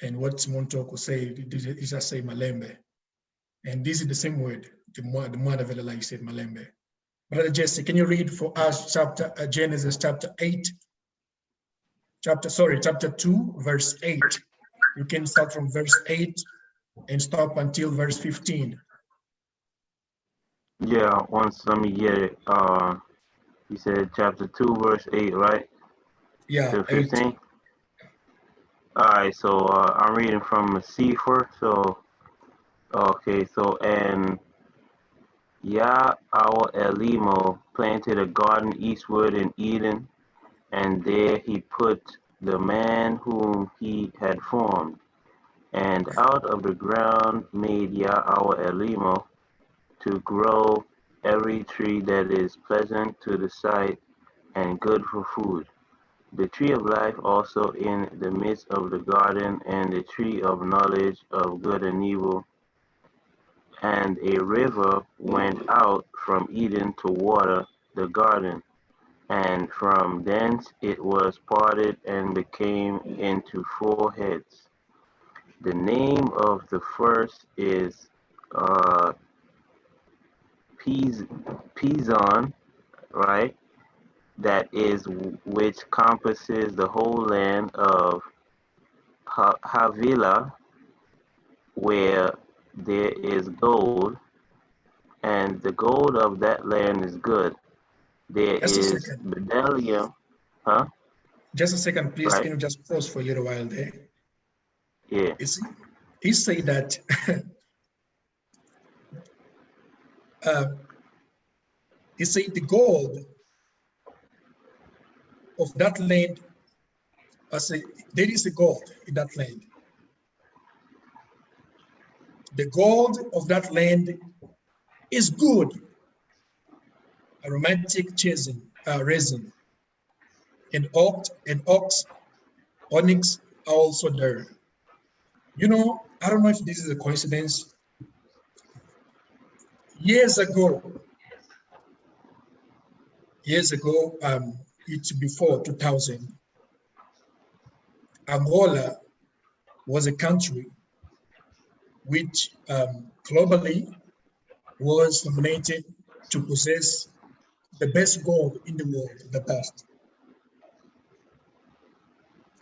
And what Montoko said, he just say Malembe. And this is the same word, the Muanda Velela, he said Malembe. Brother Jesse, can you read for us Genesis chapter 2, verse 8. You can start from verse 8 and stop until verse 15. Yeah, let me get it. You said chapter 2, verse 8, right? Yeah, to 15. 8. All right, so I'm reading from a Sefer. So, okay, so, and Yah our Elimo planted a garden eastward in Eden, and there he put the man whom he had formed. And out of the ground made Yah our Elimo to grow every tree that is pleasant to the sight and good for food. The tree of life also in the midst of the garden, and the tree of knowledge of good and evil. And a river went out from Eden to water the garden, and from thence it was parted and became into 4 heads. The name of the first is uh, Pizon, right? That is which compasses the whole land of Havilah, where there is gold, and the gold of that land is good. There Just a is second. bdellium, huh? Just a second, please. Right? Can you just pause for a little while there? Yeah. You see, he said that he said the gold of that land, I say there is a gold in that land. The gold of that land is good, aromatic resin, and ox, onyx are also there. You know, I don't know if this is a coincidence. Years ago, it's before 2000, Angola was a country which globally was nominated to possess the best gold in the world in the past.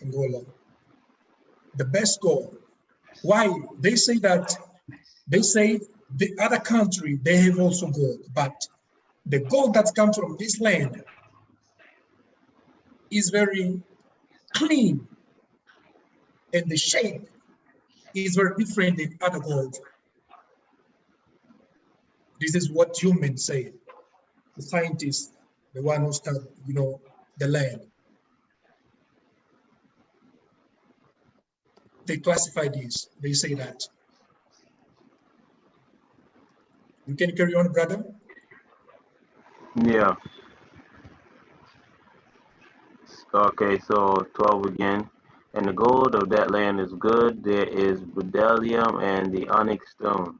Angola, the best gold. Why? They say the other country, they have also gold, but the gold that comes from this land is very clean, and the shape is very different than other gold. This is what humans say. The scientists, the one who study, the land. They classify this. They say that. You can carry on, brother. Yeah. Okay, so 12 again. And the gold of that land is good. There is bdellium and the onyx stone.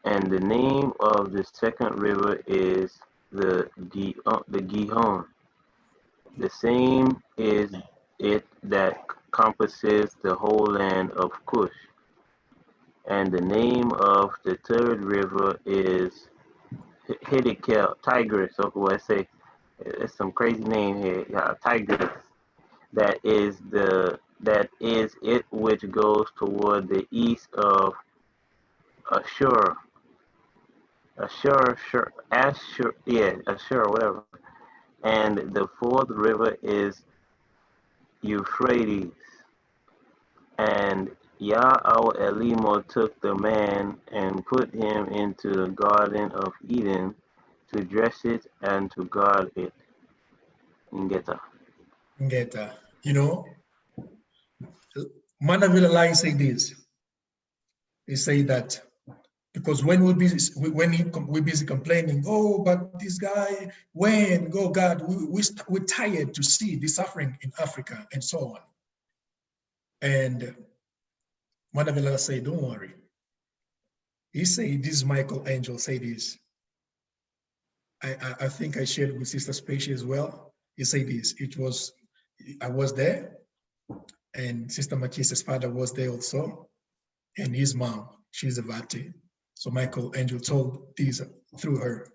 And the name of the second river is the Gihon. The same is it that compasses the whole land of Cush. And the name of the third river is Hiddekel, Tigris. So what I say, it's some crazy name here. Yeah, Tigris. That is it which goes toward the east of Ashur. Ashur, whatever. And the fourth river is Euphrates. And Yah our Elimo took the man and put him into the garden of Eden to dress it and to guard it. Ngeta. Ngeta. Muanda Velela say this. They say that because when we're busy complaining, oh, but this guy, oh God, we're tired to see the suffering in Africa and so on. And Muanda Velela say, don't worry. He say, this Michael Angel say this. I think I shared with Sister Spacey as well. He said this, I was there, and Sister Makisa's father was there also, and his mom, she's a Vati. So Michael Angel told these through her.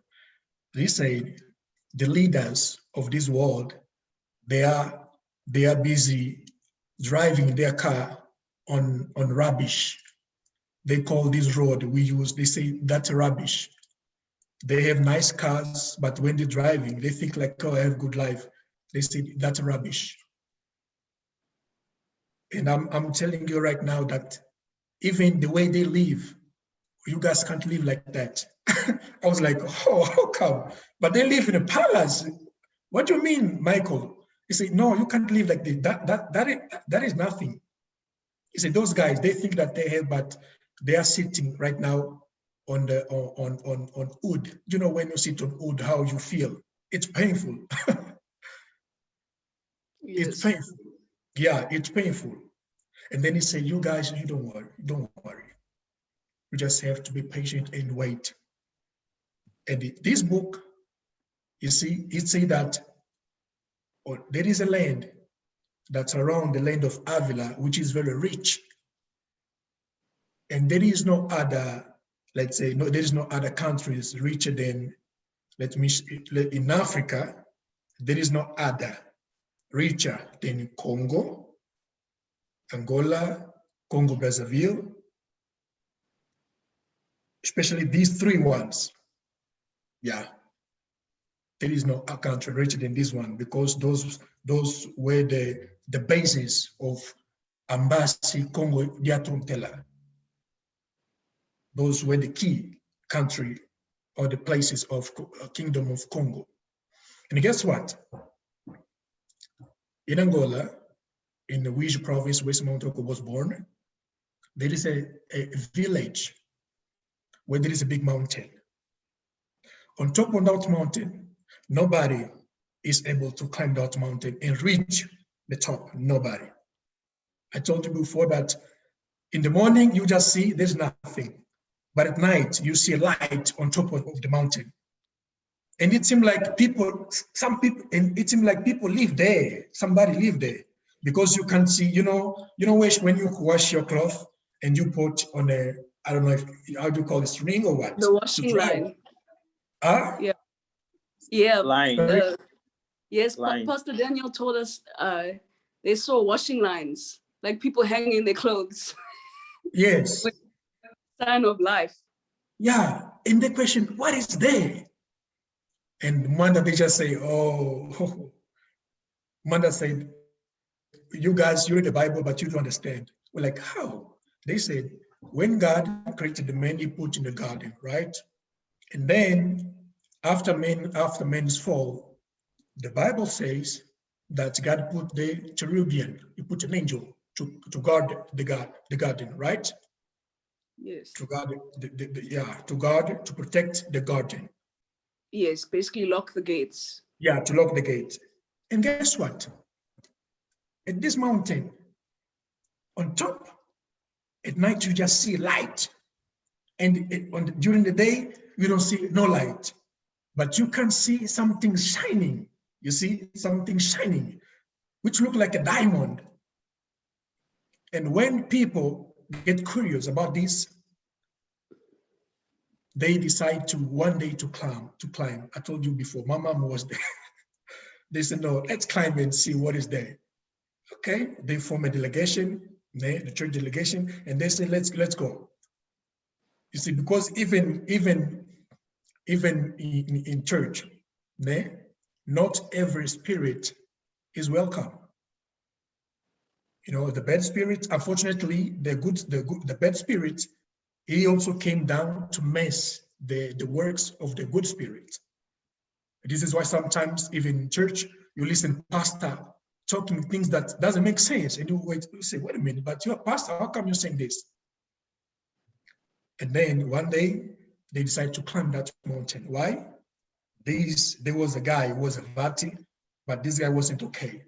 They said the leaders of this world, they are busy driving their car on rubbish. They call this road we use, they say that's rubbish. They have nice cars, but when they're driving, they think like, oh, I have good life. They say that's rubbish. And I'm telling you right now that even the way they live, you guys can't live like that. I was like, oh, how come? But they live in a palace. What do you mean, Michael? He said, no, you can't live like this. That is nothing. He said, those guys, they think that they have, but they are sitting right now on the on wood. You know, when you sit on wood, how you feel? It's painful. Yes. It's painful. Yeah, it's painful. And then he said, you guys, you don't worry. You just have to be patient and wait. And this book, you see, it says that there is a land that's around the land of Avila, which is very rich. And there is no other, let's say, no, there is no other countries richer than, in Africa, there is no other richer than Congo, Angola, Congo Brazzaville, especially these three ones. Yeah, there is no country richer than this one, because those were the basis of Embassy Congo Diatruntela. Those were the key country or the places of Kingdom of Congo. And guess what? In Angola, in the Uíge province where Simão Toko was born, there is a village where there is a big mountain. On top of that mountain, nobody is able to climb that mountain and reach the top, nobody. I told you before that in the morning, you just see there's nothing. But at night, you see a light on top of the mountain. And it seemed like it seemed like people live there, somebody live there. Because you can see, you know when you wash your cloth and you put on a, I don't know if, how do you call this, ring or what? The washing line. Yeah. Yeah. Line. Yes, Line. Pastor Daniel told us they saw washing lines, like people hanging their clothes. Yes. Sign of life. Yeah, and the question, what is there? And Muanda, they just say, oh, Muanda said, you guys, you read the Bible, but you don't understand. We're like, how? They said, when God created the man, he put in the garden, right? And then after man's fall, the Bible says that God put the cherubim, he put an angel to guard the garden, right? Yes. To guard to protect the garden. Yes, basically lock the gates. Yeah, to lock the gates. And guess what? At this mountain, on top, at night you just see light. And during the day, you don't see no light. But you can see something shining. You see something shining, which look like a diamond. And when people get curious about this, they decide to one day to climb. I told you before, my mom was there. They said, no, let's climb and see what is there. Okay, they form a delegation, the church delegation, and they say, let's go. You see, because even in church, not every spirit is welcome. You know, the bad spirit, unfortunately, the bad spirit, he also came down to mess the works of the good spirit. This is why sometimes even in church, you listen pastor talking things that doesn't make sense. And you say, wait a minute, but you're a pastor, how come you're saying this? And then one day they decide to climb that mountain. Why? There was a guy who was a Vati, but this guy wasn't okay.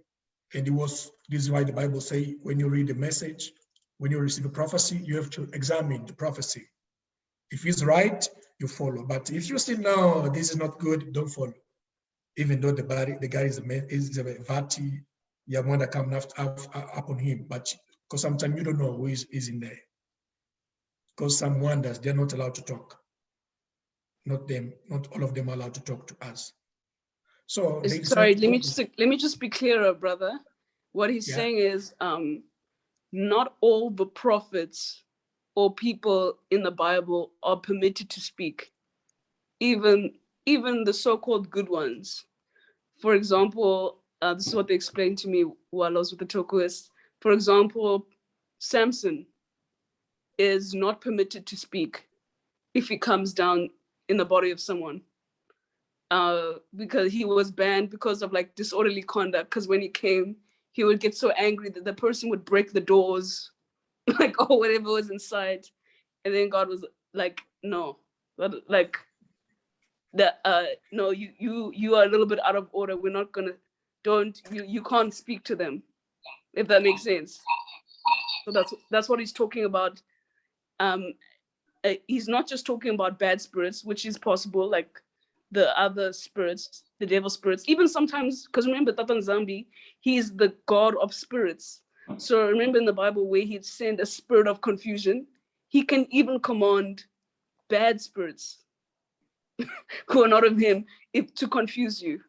And this is why the Bible says, when you read the message, when you receive a prophecy, you have to examine the prophecy. If it's right, you follow. But if you say, no, this is not good, don't follow. Even though the guy is a Vati, Muanda come up on him, but because sometimes you don't know who is in there. Because some Muandas, they're not allowed to talk. Not them, not all of them are allowed to talk to us. So they sorry, decided let me just be clearer, brother. What he's saying is not all the prophets or people in the Bible are permitted to speak, even the so-called good ones. For example, this is what they explained to me while I was with the Tokuist. For example, Samson is not permitted to speak if he comes down in the body of someone, because he was banned because of like disorderly conduct. Because when he came, he would get so angry that the person would break the doors, like, or whatever was inside. And then God was like, no, like that, no, you are a little bit out of order. We're not gonna, you can't speak to them, if that makes sense. So that's what he's talking about. He's not just talking about bad spirits, which is possible, like the other spirits, the devil spirits, even sometimes, because remember, Tatan Zambi, he's the god of spirits. So remember in the Bible where he'd send a spirit of confusion, he can even command bad spirits who are not of him to confuse you.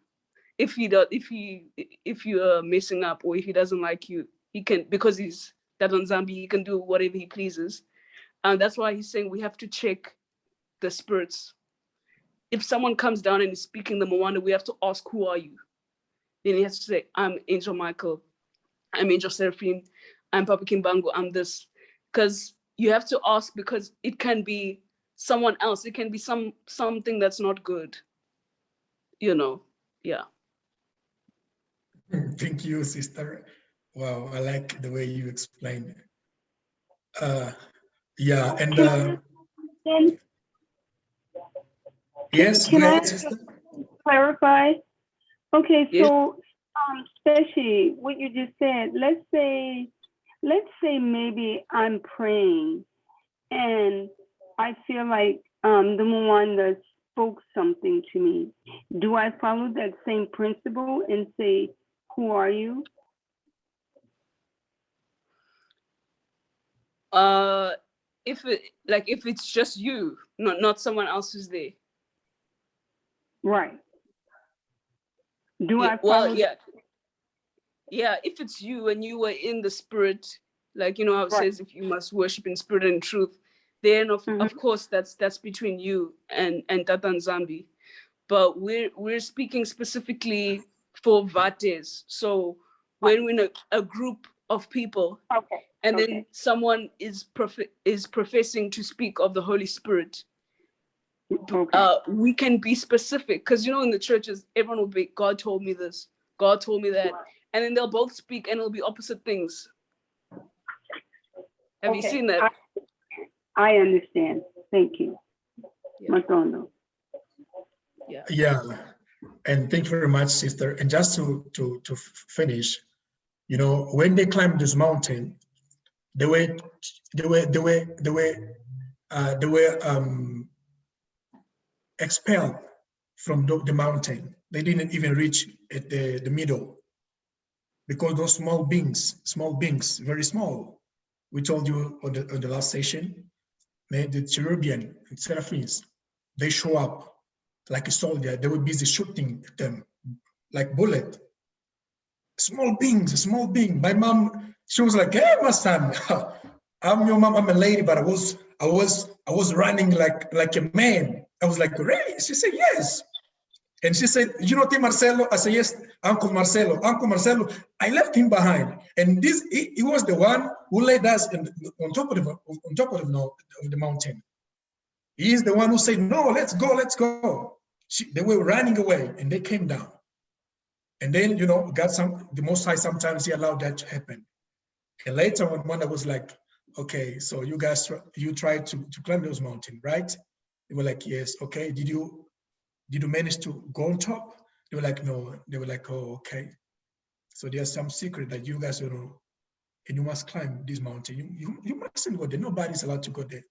If you are messing up, or if he doesn't like you, he can, because he's Tatan Zambi, he can do whatever he pleases. And that's why he's saying we have to check the spirits. If someone comes down and is speaking the Muanda, we have to ask, who are you? Then he has to say, I'm Angel Michael, I'm Angel Seraphim, I'm Papa Kimbango, I'm this. Because you have to ask, because it can be someone else. It can be something that's not good. Yeah. Thank you, sister. Wow, I like the way you explained it. Yeah, and yes, can go I ahead, sister. clarify? Okay, Yes. so especially what you just said, let's say maybe I'm praying and I feel like the Muanda spoke something to me. Do I follow that same principle and say, who are you? If it's just you, not someone else who's there. Right. Do I Well, follow? yeah, if it's you and you were in the spirit, like how it says, if you must worship in spirit and truth, then of course that's between you and Tatan Zambi. But we're speaking specifically for Vates. So when we're in a group of people, and then someone is professing to speak of the Holy Spirit, we can be specific, because in the churches everyone will be, God told me this, God told me that, and then they'll both speak and it'll be opposite things. Have you seen that? I understand. Thank you. Matondo. Yeah, and thank you very much, sister. And just to finish, when they climbed this mountain, they were expelled from the mountain. They didn't even reach at the middle, because those small beings, very small. We told you on the last session, the cherubim and seraphims, they show up like a soldier. They were busy shooting them like bullet. Small beings. My mom, she was like, "Hey, my son, I'm your mom. I'm a lady, but I was running like a man." I was like, "Really?" She said, "Yes." And she said, "You know Tim Marcelo?" I said, "Yes, Uncle Marcelo. Uncle Marcelo." I left him behind, and he was the one who led us on top of the mountain. He is the one who said, "No, let's go, let's go." They were running away, and they came down. And then, the Most High, sometimes he allowed that to happen. And later when Muanda was like, "Okay, so you guys, you tried to climb those mountains, right?" They were like, "Yes." "Okay, did you manage to go on top?" They were like, "No." They were like, "Oh, okay. So there's some secret that you guys don't know, and you must climb this mountain. You mustn't go there. Nobody's allowed to go there."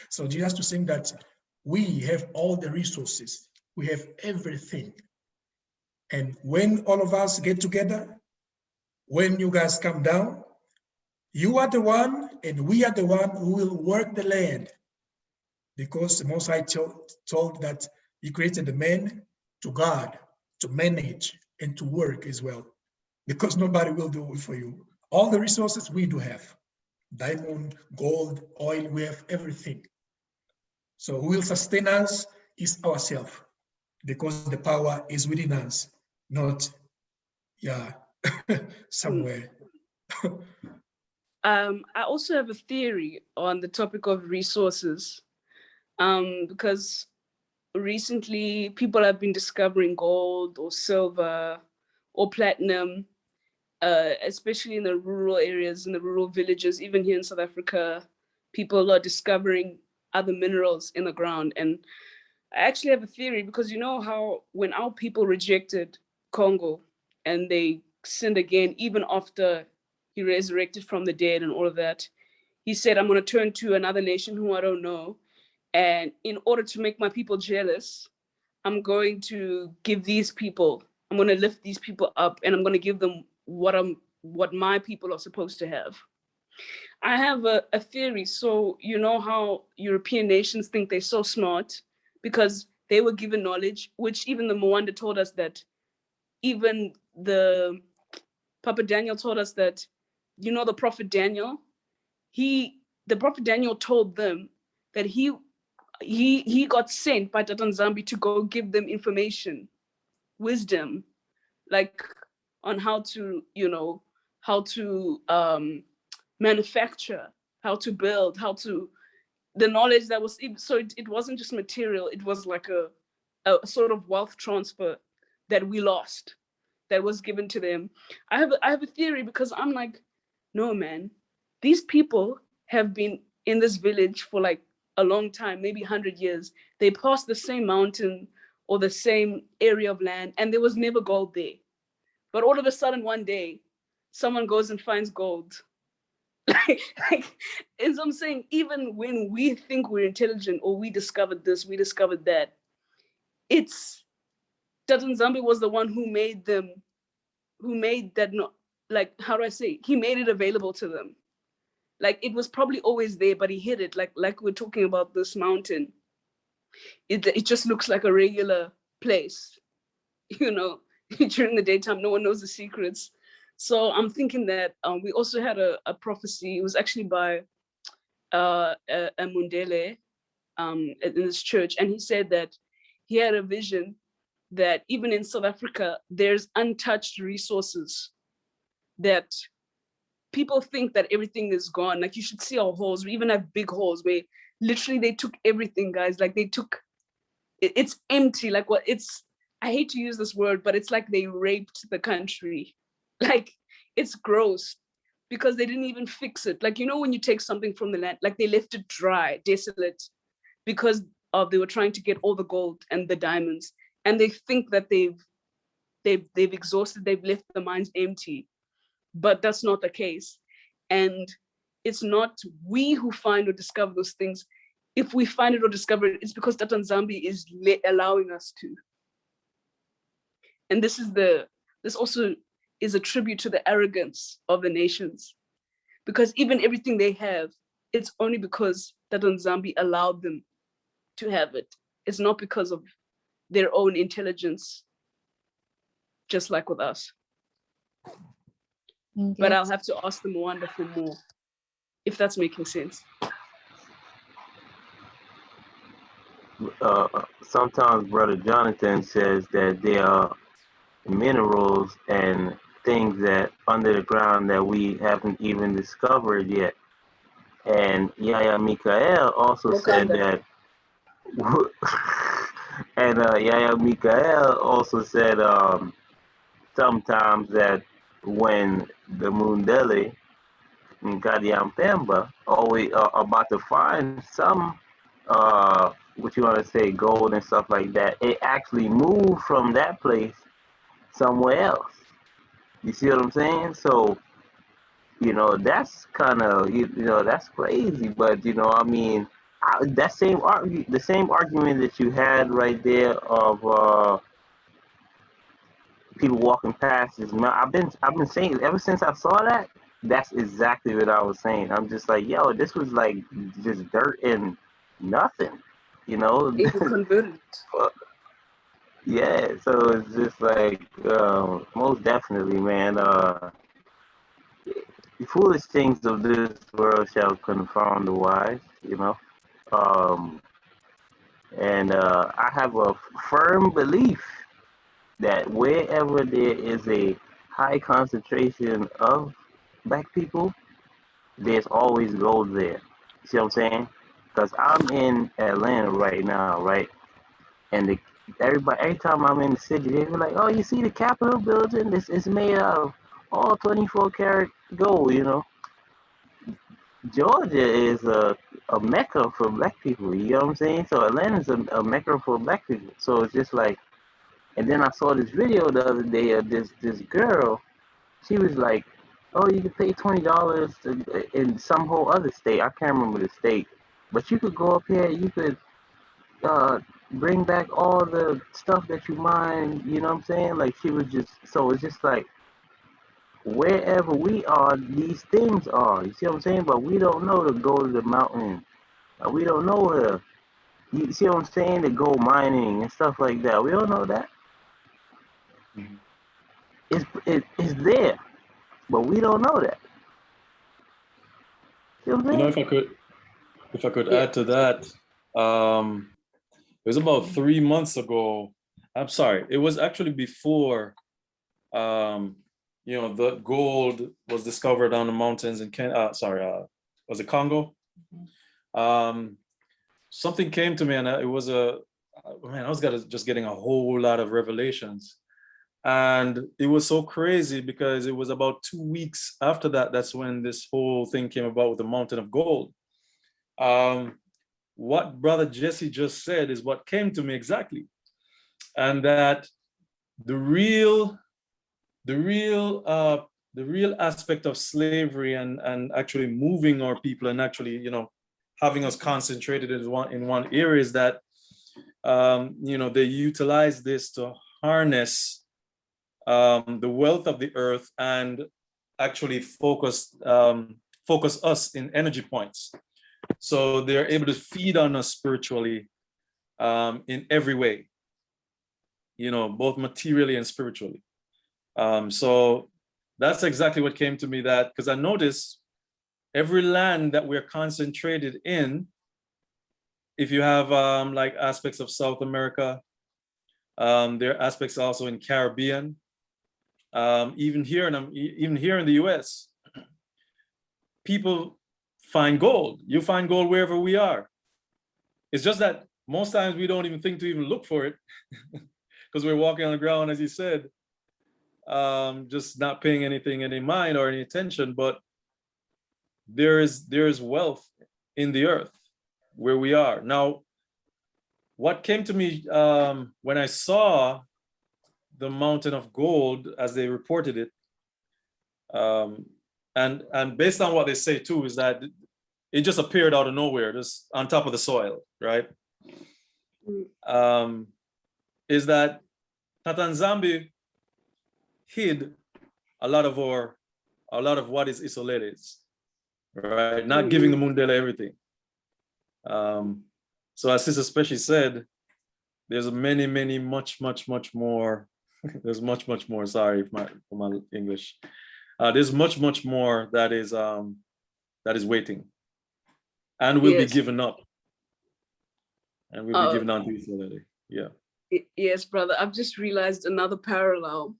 So just to saying that we have all the resources, we have everything. And when all of us get together, when you guys come down, you are the one and we are the one who will work the land, because the Most High told that he created the man to guard, to manage, and to work as well, because nobody will do it for you. All the resources we do have, diamond, gold, oil, we have everything. So who will sustain us is ourselves, because the power is within us, not, somewhere. I also have a theory on the topic of resources, because recently people have been discovering gold or silver or platinum, especially in the rural areas, in the rural villages. Even here in South Africa, people are discovering other minerals in the ground. And I actually have a theory, because you know how when our people rejected Congo and they sinned again, even after he resurrected from the dead and all of that, he said, I'm going to turn to another nation who I don't know. And in order to make my people jealous, I'm going to give these people, I'm going to lift these people up, and I'm going to give them what my people are supposed to have. I have a theory. So you know how European nations think they're so smart because they were given knowledge, which even the Muanda told us that, even the Papa Daniel told us that, you know, the prophet Daniel, the prophet Daniel told them that he got sent by Tata Nzambi to go give them information, wisdom, like on how to, you know, how to manufacture, how to build, the knowledge that was, so it wasn't just material, it was like a sort of wealth transfer that we lost, that was given to them. I have a theory, because I'm like, no man, these people have been in this village for like a long time, maybe 100 years. They passed the same mountain or the same area of land, and there was never gold there. But all of a sudden one day, someone goes and finds gold. As I'm saying, even when we think we're intelligent, or we discovered this, we discovered that, it's Tata Nzambi was the one who made them, who made that, not like, how do I say, he made it available to them. Like, it was probably always there, but he hid it. Like we're talking about this mountain, it just looks like a regular place, you know. During the daytime, no one knows the secrets. So I'm thinking that we also had a prophecy. It was actually by a Mundele in this church, and he said that he had a vision that even in South Africa, there's untouched resources, that people think that everything is gone. Like, you should see our halls. We even have big halls where literally they took everything, guys. Like, they took, it's empty. Like, what it's, I hate to use this word, but it's like they raped the country. Like, it's gross, because they didn't even fix it. Like, you know, when you take something from the land, like they left it dry, desolate, because they were trying to get all the gold and the diamonds. And they think that they've exhausted, they've left the mines empty, but that's not the case. And it's not we who find or discover those things. If we find it or discover it, it's because Tata Nzambi is allowing us to. And this also is a tribute to the arrogance of the nations, because even everything they have, it's only because Tata Nzambi allowed them to have it. It's not because of their own intelligence, just like with us. Okay. But I'll have to ask the Muanda for more, if that's making sense. Sometimes Brother Jonathan says that there are minerals and things that under the ground that we haven't even discovered yet. And Yaya Mikael also said that, and Yaya Mikael also said sometimes that when the Mundele and Kadiampemba always are about to find some what you want to say, gold and stuff like that, it actually moved from that place somewhere else. You see what I'm saying? So, you know, that's kind of, you know, that's crazy. But, you know, I mean, the same argument that you had right there of people walking past this mountain. I've been saying ever since I saw that. That's exactly what I was saying. I'm just like, yo, this was like just dirt and nothing, you know. It converted. Yeah, so it's just like most definitely, man. The foolish things of this world shall confound the wise, you know. Um, and I have a firm belief that wherever there is a high concentration of black people, there's always gold there. See what I'm saying? Because I'm in Atlanta right now, right? And everybody, every time I'm in the city, they be like, "Oh, you see the Capitol building? This is made out of all 24 karat gold." You know, Georgia is a mecca for black people. You know what I'm saying? So Atlanta's a mecca for black people. So it's just like, and then I saw this video the other day of this girl. She was like, "Oh, you could pay $20 in some whole other state. I can't remember the state, but you could go up here. You could bring back all the stuff that you mine." You know what I'm saying? Like she was just so it's just like wherever we are, these things are. You see what I'm saying? But we don't know to go to the mountain. We don't know where. You see what I'm saying? To go mining and stuff like that. We don't know that. Mhm. It's there, but we don't know that. See what I'm You know, saying? if I could Yeah. add to that, it was about 3 months ago. I'm sorry, it was actually before, the gold was discovered on the mountains in was it Congo? Something came to me, and it was I was just getting a whole lot of revelations. And it was so crazy because it was about 2 weeks after that. That's when this whole thing came about with the Mountain of Gold. What Brother Jesse just said is what came to me exactly. And that the real aspect of slavery and actually moving our people and actually, having us concentrated in one area is that, they utilize this to harness the wealth of the earth and actually focus us in energy points. So they're able to feed on us spiritually in every way, both materially and spiritually. So that's exactly what came to me, that because I noticed every land that we're concentrated in, if you have like aspects of South America, there are aspects also in Caribbean, even here in the US, people find gold. You find gold wherever we are. It's just that most times we don't even think to even look for it because we're walking on the ground, as you said, just not paying anything any mind or any attention. But there is wealth in the earth where we are. Now, what came to me when I saw the mountain of gold as they reported it, and based on what they say too, is that it just appeared out of nowhere, just on top of the soil, right? Is that Tatanzambi hid a lot of what is isolated, right? Not giving the Mundela everything. So as Sister Special said, there's many, much more. There's much more. Sorry for my English. There's much more that is waiting, and will be given up, and will be given on to Israel. Yeah. Yes, brother. I've just realized another parallel.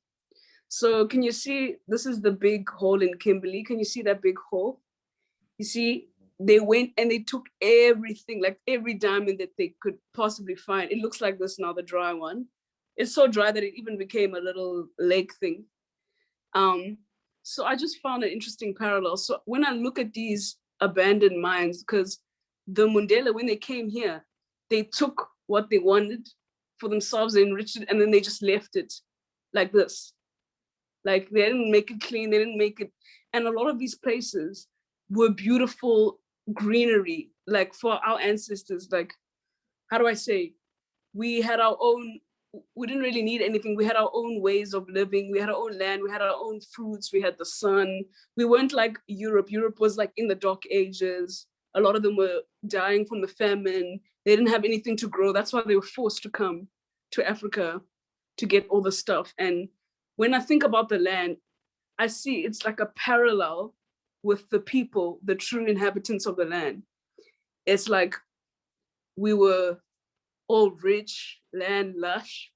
So can you see, this is the big hole in Kimberley. Can you see that big hole? You see, they went and they took everything, like every diamond that they could possibly find. It looks like this now, the dry one. It's so dry that it even became a little lake thing. So I just found an interesting parallel. So when I look at these abandoned mines, because the Mundela, when they came here, they took what they wanted for themselves, they enriched it, and then they just left it like this. Like they didn't make it clean, they didn't make it. And a lot of these places were beautiful greenery, like for our ancestors, like, how do I say? We had our own we didn't really need anything. We had our own ways of living. We had our own land. We had our own fruits. We had the sun. We weren't like Europe. Europe was like in the dark ages. A lot of them were dying from the famine. They didn't have anything to grow. That's why they were forced to come to Africa to get all the stuff. And when I think about the land, I see it's like a parallel with the people, the true inhabitants of the land. It's like we were all rich, land lush.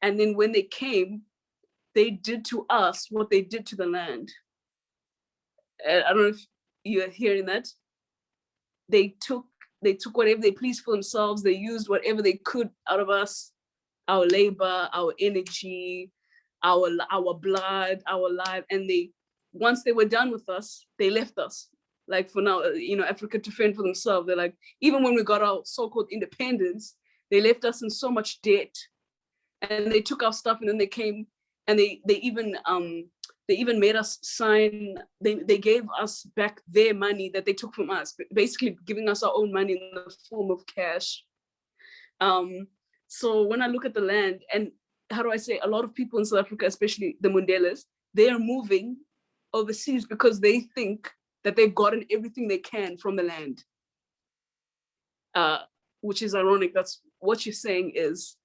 And then when they came, they did to us what they did to the land. I don't know if you're hearing that. They took whatever they pleased for themselves. They used whatever they could out of us, our labor, our energy, our blood, our life. And once they were done with us, they left us. Like for now, Africa to fend for themselves. They're like, even when we got our so-called independence, they left us in so much debt, and they took our stuff, and then they came and they even made us sign. They gave us back their money that they took from us, basically giving us our own money in the form of cash. So when I look at the land, and how do I say, a lot of people in South Africa, especially the Mundelas, they are moving overseas because they think that they've gotten everything they can from the land, which is ironic. That's what you're saying is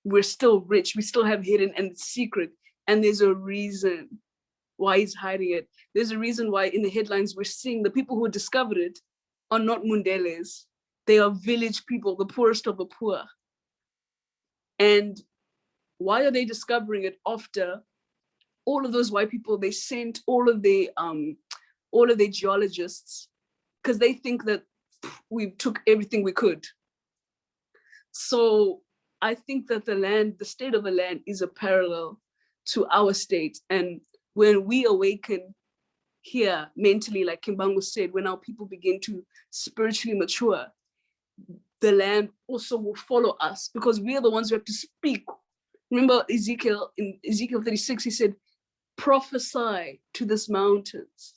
we're still rich. We still have hidden and secret. And there's a reason why he's hiding it. There's a reason why in the headlines we're seeing the people who discovered it are not Mundeles. They are village people, the poorest of the poor. And why are they discovering it after all of those white people? They sent all of the geologists because they think that we took everything we could. So I think that the state of the land is a parallel to our state. And when we awaken here mentally, like Kimbangu said, when our people begin to spiritually mature, the land also will follow us because we are the ones who have to speak. Remember Ezekiel, in Ezekiel 36, he said, prophesy to these mountains,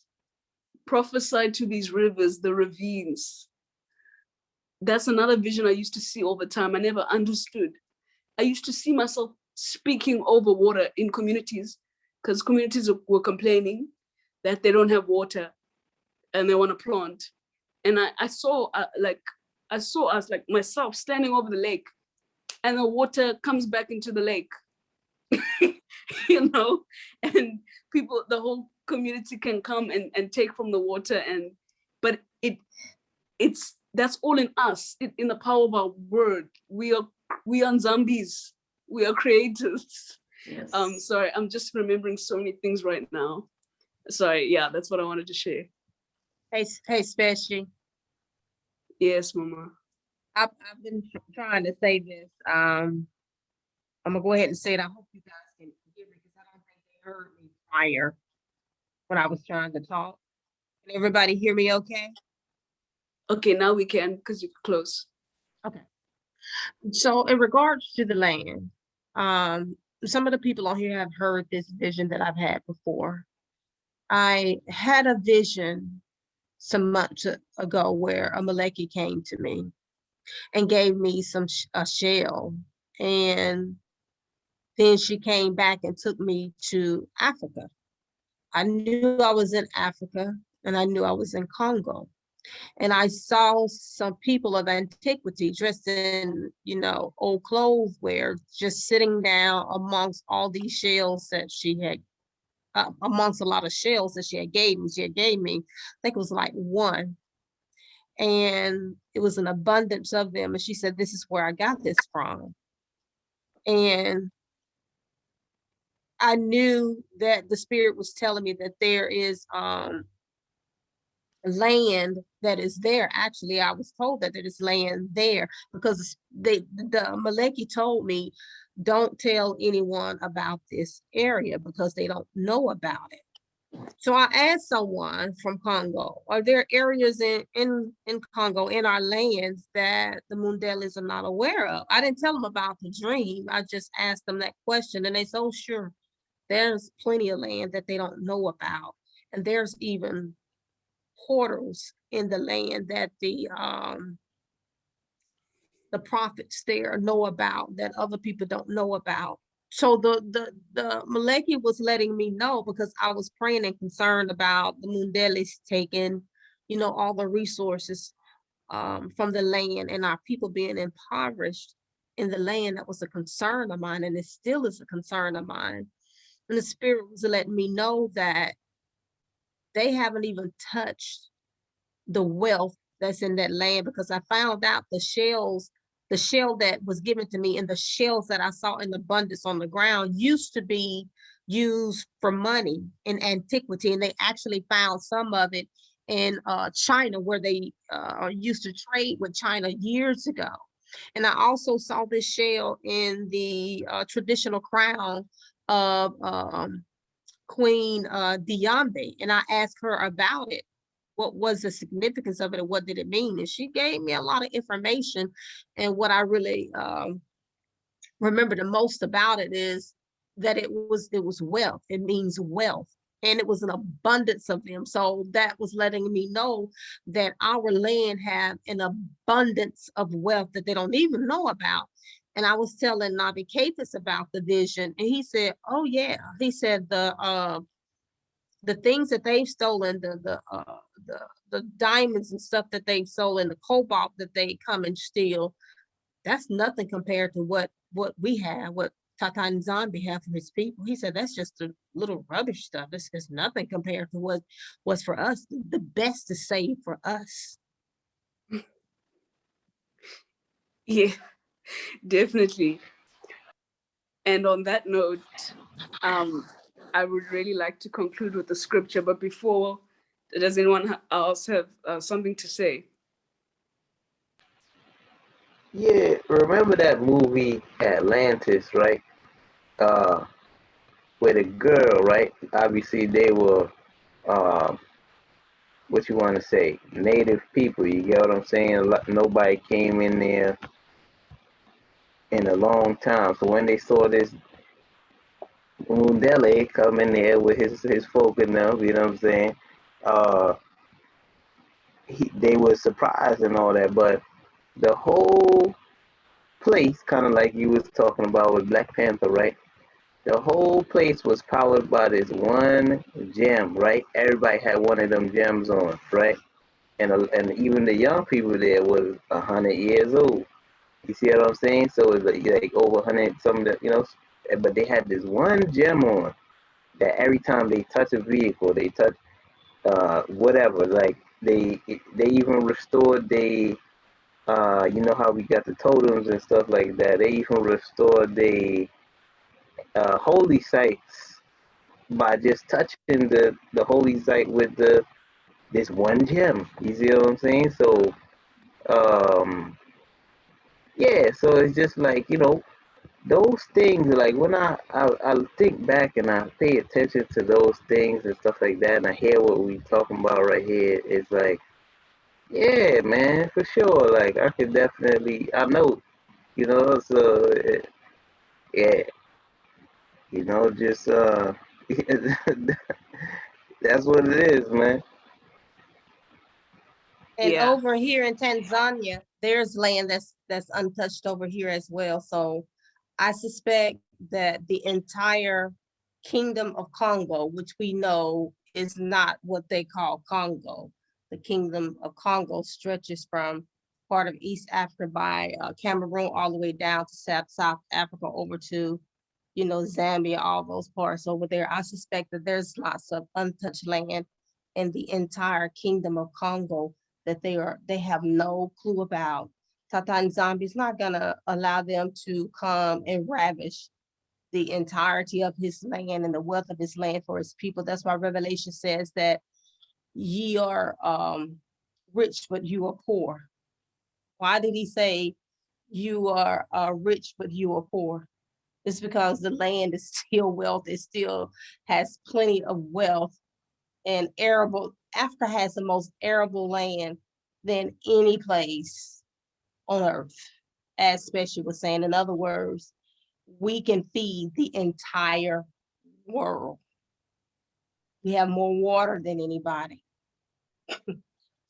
prophesy to these rivers, the ravines. That's another vision I used to see all the time. I never understood. I used to see myself speaking over water in communities because communities were complaining that they don't have water and they want to plant. And I saw us, like myself, standing over the lake, and the water comes back into the lake, and people, the whole community can come and take from the water. But that's all in us, in the power of our word. We are zombies. We are creators. Yes. Sorry, I'm just remembering so many things right now. Sorry, yeah, that's what I wanted to share. Hey, Special. Yes, Mama. I've been trying to say this. I'm gonna go ahead and say it. I hope you guys can hear me because I don't think they heard me prior when I was trying to talk. Can everybody hear me okay? Okay, now we can because you're close. Okay. So in regards to the land, some of the people on here have heard this vision that I've had before. I had a vision some months ago where a Maleki came to me and gave me a shell, and then she came back and took me to Africa. I knew I was in Africa and I knew I was in Congo. And I saw some people of antiquity dressed in, old clothes wear, just sitting down amongst all these shells that she had, amongst a lot of shells that she had gave me. She had gave me, I think it was like one. And it was an abundance of them. And she said, this is where I got this from. And I knew that the spirit was telling me that there is land that is there. Actually, I was told that there is land there because the Maleki told me, don't tell anyone about this area because they don't know about it. So I asked someone from Congo, are there areas in Congo, in our lands, that the Mundelis are not aware of? I didn't tell them about the dream. I just asked them that question, and they said, oh, sure, there's plenty of land that they don't know about. And there's even portals in the land that the the prophets there know about that other people don't know about. So the Maleki was letting me know, because I was praying and concerned about the Mundelis taking, you know, all the resources from the land and our people being impoverished in the land. That was a concern of mine, and it still is a concern of mine. And the Spirit was letting me know that they haven't even touched the wealth that's in that land, because I found out the shells, the shell that was given to me and the shells that I saw in abundance on the ground used to be used for money in antiquity. And they actually found some of it in China, where they used to trade with China years ago. And I also saw this shell in the traditional crown of Queen Diambe, and I asked her about it. What was the significance of it, and what did it mean? And she gave me a lot of information. And what I really remember the most about it is that it was wealth. It means wealth, and it was an abundance of them. So that was letting me know that our land have an abundance of wealth that they don't even know about. And I was telling Nabi Katis about the vision, and he said, "Oh yeah," he said the things that they've stolen, the diamonds and stuff that they've stolen, the cobalt that they come and steal, that's nothing compared to what we have, what Tata and Zombie have for his people. He said that's just a little rubbish stuff. It's just nothing compared to what was for us. The best is saved for us. Yeah, definitely. And on that note, I would really like to conclude with the scripture. But before, does anyone else have something to say? Yeah, remember that movie Atlantis, right? Where the girl, right? Obviously, they were, what you want to say, native people. You get what I'm saying? Nobody came in there in a long time. So when they saw this Mundele come in there with his folk and them, you know what I'm saying? Uh, they were surprised and all that, but the whole place, kind of like you was talking about with Black Panther, right? The whole place was powered by this one gem, right? Everybody had one of them gems on, right? And even the young people there was 100 years old. You see what I'm saying? So it's like over 100 some of the, you know, but they had this one gem on that every time they touch a vehicle, they touch whatever, like they even restored they you know how we got the totems and stuff like that. They even restored the holy sites by just touching the holy site with this one gem. You see what I'm saying? So yeah, so it's just like, you know, those things, like when I think back and I pay attention to those things and stuff like that, and I hear what we talking about right here, it's like, yeah, man, for sure. Like I could definitely, I know, you know, so yeah, you know, just that's what it is, man. And Yeah. over here in Tanzania, there's land that's untouched over here as well. So I suspect that the entire Kingdom of Congo, which we know is not what they call Congo, the Kingdom of Congo stretches from part of East Africa by Cameroon all the way down to South Africa over to, you know, Zambia, all those parts over there. I suspect that there's lots of untouched land in the entire Kingdom of Congo that they have no clue about. Tata Nzambi is not gonna allow them to come and ravish the entirety of his land and the wealth of his land for his people. That's why Revelation says that ye are rich, but you are poor. Why did he say you are rich, but you are poor? It's because the land is still wealth. It still has plenty of wealth, and arable, Africa has the most arable land than any place on earth, as Special was saying. In other words, we can feed the entire world. We have more water than anybody.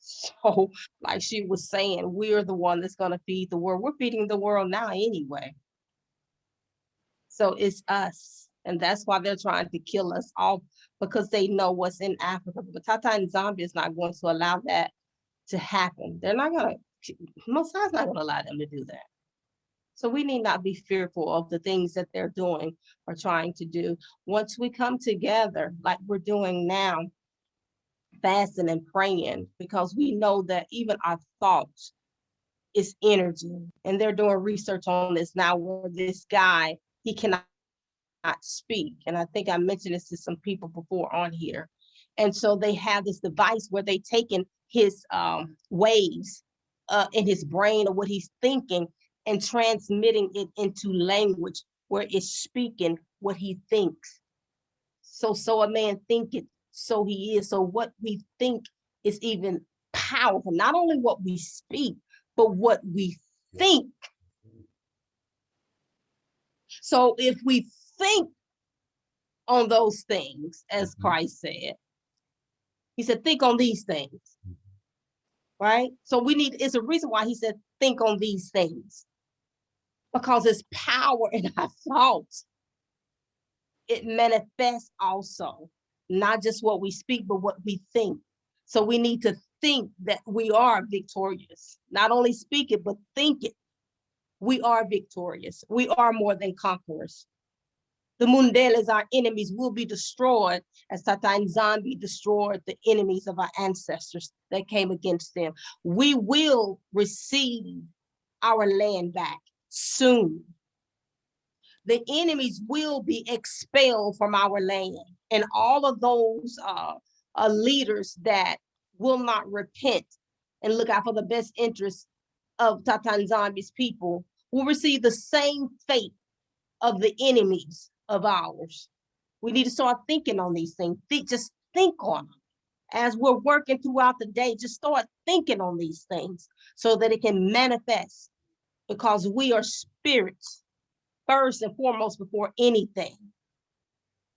So, like she was saying, we're the one that's going to feed the world. We're feeding the world now anyway. So it's us. And that's why they're trying to kill us all, because they know what's in Africa. But Tata and Zombie is not going to allow that to happen. They're not going to, Mosiah's not going to allow them to do that. So we need not be fearful of the things that they're doing or trying to do. Once we come together, like we're doing now, fasting and praying, because we know that even our thoughts is energy. And they're doing research on this now, where this guy, he cannot speak. And I think I mentioned this to some people before on here. And so they have this device where they taken his waves in his brain, or what he's thinking, and transmitting it into language where it's speaking what he thinks. So a man thinketh, so he is. So what we think is even powerful. Not only what we speak, but what we think. So if we think on those things, as Christ said, he said, think on these things, right? So it's a reason why he said, think on these things, because it's power in our thoughts. It manifests also, not just what we speak, but what we think. So we need to think that we are victorious. Not only speak it, but think it. We are victorious. We are more than conquerors. The Mundeles, our enemies, will be destroyed as Tata and Zombie destroyed the enemies of our ancestors that came against them. We will receive our land back soon. The enemies will be expelled from our land, and all of those leaders that will not repent and look out for the best interests of Tata and Zombie's people will receive the same fate of the enemies of ours. We need to start thinking on these things. Just think on them. As we're working throughout the day, just start thinking on these things so that it can manifest, because we are spirits first and foremost before anything.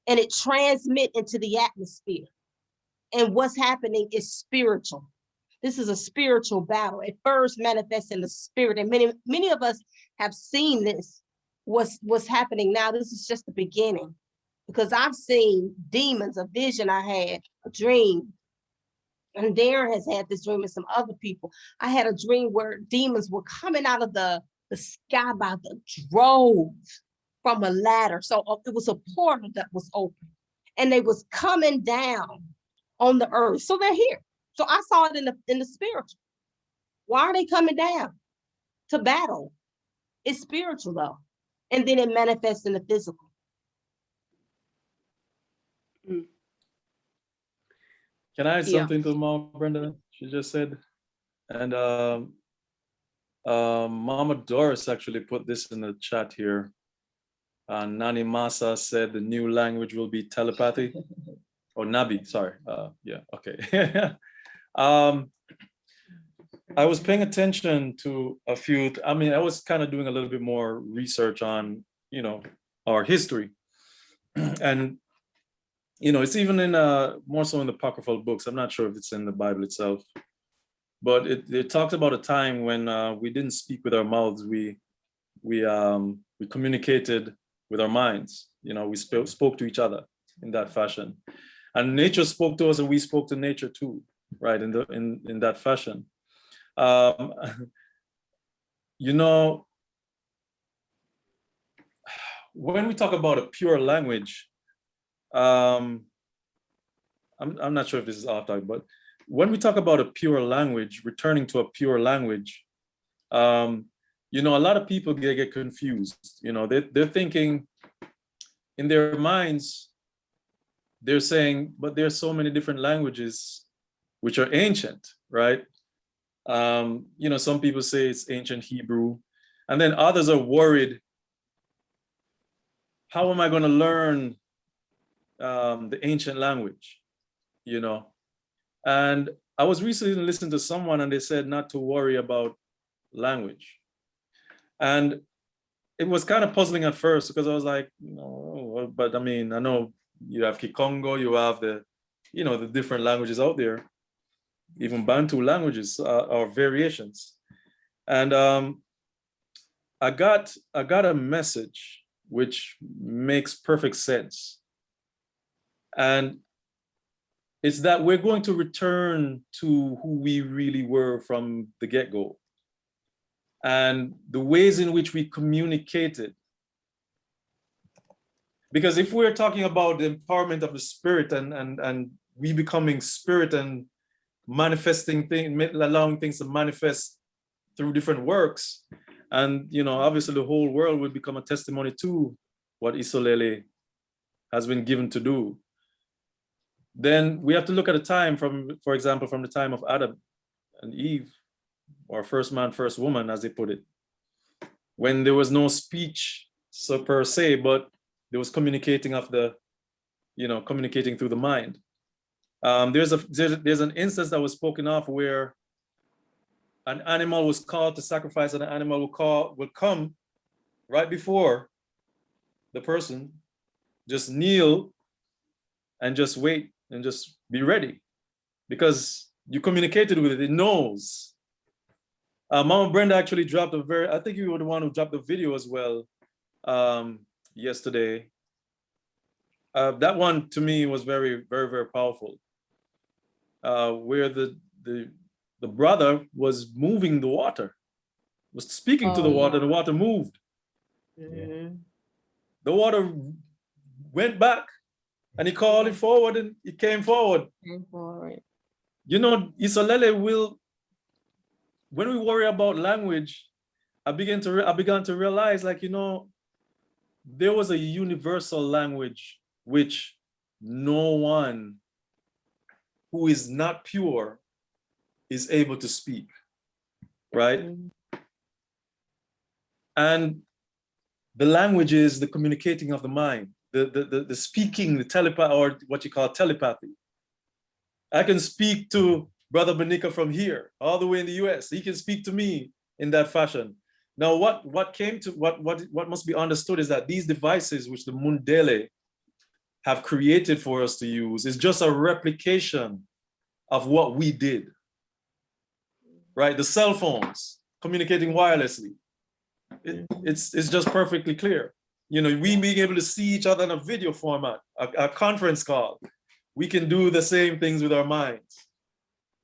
And it transmits into the atmosphere. And what's happening is spiritual. This is a spiritual battle. It first manifests in the spirit. And many of us have seen this, what's happening now. This is just the beginning, because I've seen demons, a vision I had, a dream. And Darren has had this dream, and some other people. I had a dream where demons were coming out of the sky by the droves from a ladder. So it was a portal that was open, and they was coming down on the earth. So they're here. So I saw it in the spiritual. Why are they coming down? To battle. It's spiritual though. And then it manifests in the physical. Can I add something to Mama Brenda? She just said, and Mama Doris actually put this in the chat here. Nani Masa said the new language will be telepathy. Or Nabi, sorry. Yeah, okay. I was paying attention to a few, I was kind of doing a little bit more research on, our history. And, it's even in more so in the apocryphal books. I'm not sure if it's in the Bible itself, but it talks about a time when we didn't speak with our mouths. We communicated with our minds. We spoke to each other in that fashion. And nature spoke to us, and we spoke to nature too, right? In that fashion. When we talk about a pure language, I'm not sure if this is off topic, but when we talk about a pure language, returning to a pure language, a lot of people get confused. They're thinking in their minds, they're saying, but there's so many different languages which are ancient, right? Some people say it's ancient Hebrew, and then others are worried, how am I going to learn the ancient language, And I was recently listening to someone, and they said not to worry about language. And it was kind of puzzling at first, because I was like, no, but I know you have Kikongo, you have the different languages out there. even Bantu languages or variations. And I got a message which makes perfect sense. And it's that we're going to return to who we really were from the get-go. And the ways in which we communicated. Because if we're talking about the empowerment of the spirit and we becoming spirit and manifesting things, allowing things to manifest through different works, and obviously the whole world will become a testimony to what Isolele has been given to do. Then we have to look at a time for example, from the time of Adam and Eve, or first man, first woman, as they put it, when there was no speech so per se, but there was communicating of the, communicating through the mind. There's an instance that was spoken of where an animal was called to sacrifice, and an animal would come right before the person, just kneel and just wait and just be ready, because you communicated with it, it knows. Mama Brenda actually dropped I think you were the one who dropped the video as well yesterday. That one to me was very, very, very powerful. Where the brother was moving the water, was speaking to the water, the water moved. Mm-hmm. The water went back and he called it forward and it came forward. Isolele will, when we worry about language, I began to realize, like, there was a universal language which no one who is not pure is able to speak, right? Mm-hmm. And the language is the communicating of the mind, the speaking, the telepathy, or what you call telepathy. I can speak to Brother Benika from here, all the way in the US. He can speak to me in that fashion. Now, what must be understood is that these devices, which the Mundele have created for us to use, is just a replication of what we did, right? The cell phones communicating wirelessly. It's just perfectly clear. We being able to see each other in a video format, a conference call. We can do the same things with our minds.